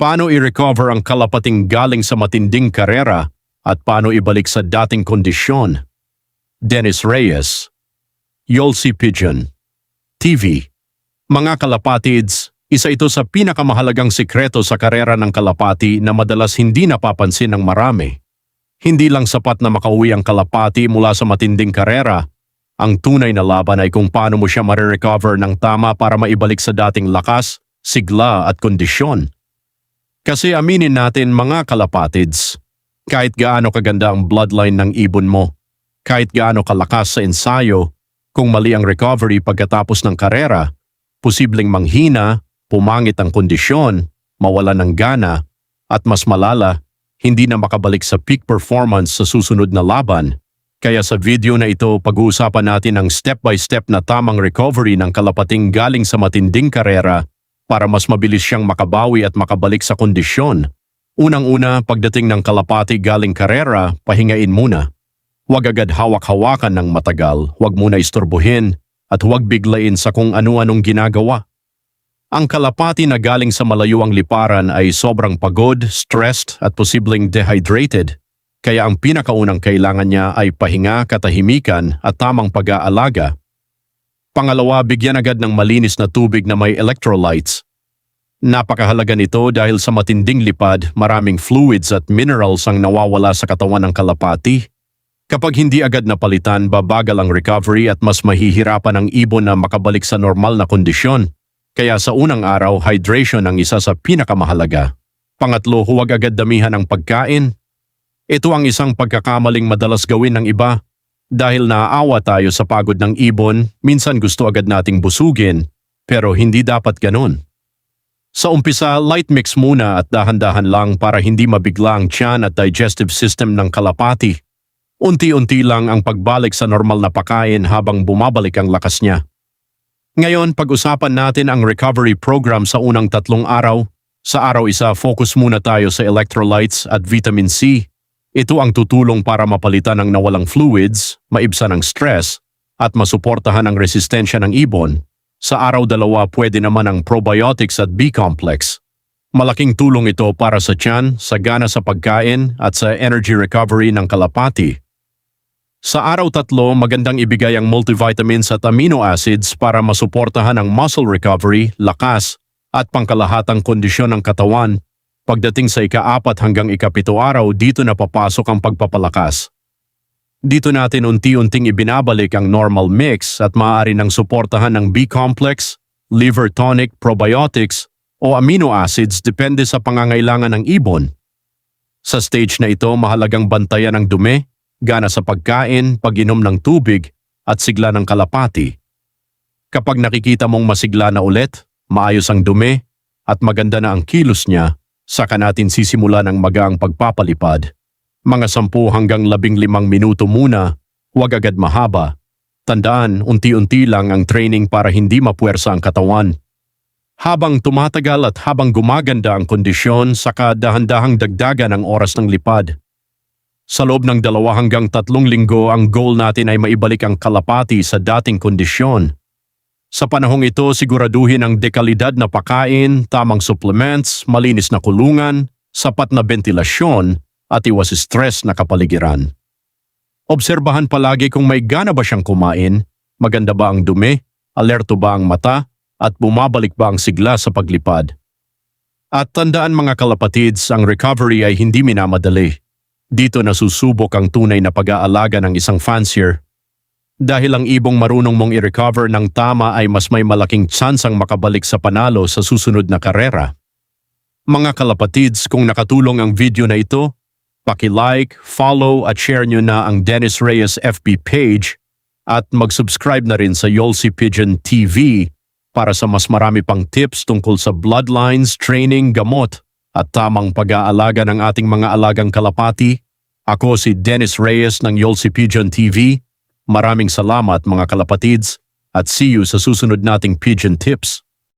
Paano i-recover ang kalapating galing sa matinding karera at paano ibalik sa dating kondisyon? Dennis Reyes, Yolsi Pigeon TV. Mga kalapatids, isa ito sa pinakamahalagang sikreto sa karera ng kalapati na madalas hindi napapansin ng marami. Hindi lang sapat na makauwi ang kalapati mula sa matinding karera. Ang tunay na laban ay kung paano mo siya marirecover ng tama para maibalik sa dating lakas, sigla at kondisyon. Kasi aminin natin mga kalapatids, kahit gaano kaganda ang bloodline ng ibon mo, kahit gaano kalakas sa ensayo, kung mali ang recovery pagkatapos ng karera, posibleng manghina, pumangit ang kondisyon, mawala ng gana, at mas malala, hindi na makabalik sa peak performance sa susunod na laban. Kaya sa video na ito, pag-uusapan natin ang step-by-step na tamang recovery ng kalapating galing sa matinding karera para mas mabilis siyang makabawi at makabalik sa kondisyon. Unang-una, pagdating ng kalapati galing karera, pahingain muna. Huwag agad hawak-hawakan ng matagal, huwag muna istorbohin, at huwag biglain sa kung ano-anong ginagawa. Ang kalapati na galing sa malayuang liparan ay sobrang pagod, stressed at posibleng dehydrated. Kaya ang pinakaunang kailangan niya ay pahinga, katahimikan at tamang pag-aalaga. Pangalawa, bigyan agad ng malinis na tubig na may electrolytes. Napakahalaga nito dahil sa matinding lipad, maraming fluids at minerals ang nawawala sa katawan ng kalapati. Kapag hindi agad napalitan, babagal ang recovery at mas mahihirapan ang ibon na makabalik sa normal na kondisyon. Kaya sa unang araw, hydration ang isa sa pinakamahalaga. Pangatlo, huwag agad damihan ang pagkain. Ito ang isang pagkakamaling madalas gawin ng iba. Dahil naaawa tayo sa pagod ng ibon, minsan gusto agad nating busugin, pero hindi dapat ganun. Sa umpisa, light mix muna at dahan-dahan lang para hindi mabigla ang tiyan at digestive system ng kalapati. Unti-unti lang ang pagbalik sa normal na pagkain habang bumabalik ang lakas niya. Ngayon, pag-usapan natin ang recovery program sa unang 3 araw. Sa araw 1, focus muna tayo sa electrolytes at vitamin C. Ito ang tutulong para mapalitan ang nawalang fluids, maibsan ang stress, at masuportahan ang resistensya ng ibon. Sa araw 2, pwede naman ang probiotics at B-complex. Malaking tulong ito para sa tiyan, sa gana sa pagkain, at sa energy recovery ng kalapati. Sa araw 3, magandang ibigay ang multivitamins at amino acids para masuportahan ang muscle recovery, lakas, at pangkalahatang kondisyon ng katawan. Pagdating sa ika-4 hanggang ika-7 araw, dito na papasok ang pagpapalakas. Dito natin unti-unting ibinabalik ang normal mix at maaari nang suportahan ng B-complex, liver tonic, probiotics o amino acids depende sa pangangailangan ng ibon. Sa stage na ito, mahalagang bantayan ang dumi, gana sa pagkain, pag-inom ng tubig at sigla ng kalapati. Kapag nakikita mong masigla na ulit, maayos ang dumi at maganda na ang kilos niya, saka natin sisimula ng magaang pagpapalipad. Mga 10 hanggang 15 minuto muna, huwag agad mahaba. Tandaan, unti-unti lang ang training para hindi mapuwersa ang katawan. Habang tumatagal at habang gumaganda ang kondisyon, saka dahan-dahang dagdagan ang oras ng lipad. Sa loob ng 2 hanggang 3 linggo, ang goal natin ay maibalik ang kalapati sa dating kondisyon. Sa panahong ito, siguraduhin ang dekalidad na pagkain, tamang supplements, malinis na kulungan, sapat na ventilasyon, at iwas stress na kapaligiran. Obserbahan palagi kung may gana ba siyang kumain, maganda ba ang dumi, alerto ba ang mata, at bumabalik ba ang sigla sa paglipad. At tandaan mga kalapatids, ang recovery ay hindi minamadali. Dito nasusubok ang tunay na pag-aalaga ng isang fancier. Dahil ang ibong marunong mong i-recover ng tama ay mas may malaking tsansang makabalik sa panalo sa susunod na karera. Mga kalapatids, kung nakatulong ang video na ito, paki-like, follow at share nyo na ang Dennis Reyes FB page at mag-subscribe na rin sa Yolsi Pigeon TV para sa mas marami pang tips tungkol sa bloodlines, training, gamot at tamang pag-aalaga ng ating mga alagang kalapati. Ako si Dennis Reyes ng Yolsi Pigeon TV. Maraming salamat mga kalapatids at see you sa susunod nating Pigeon Tips.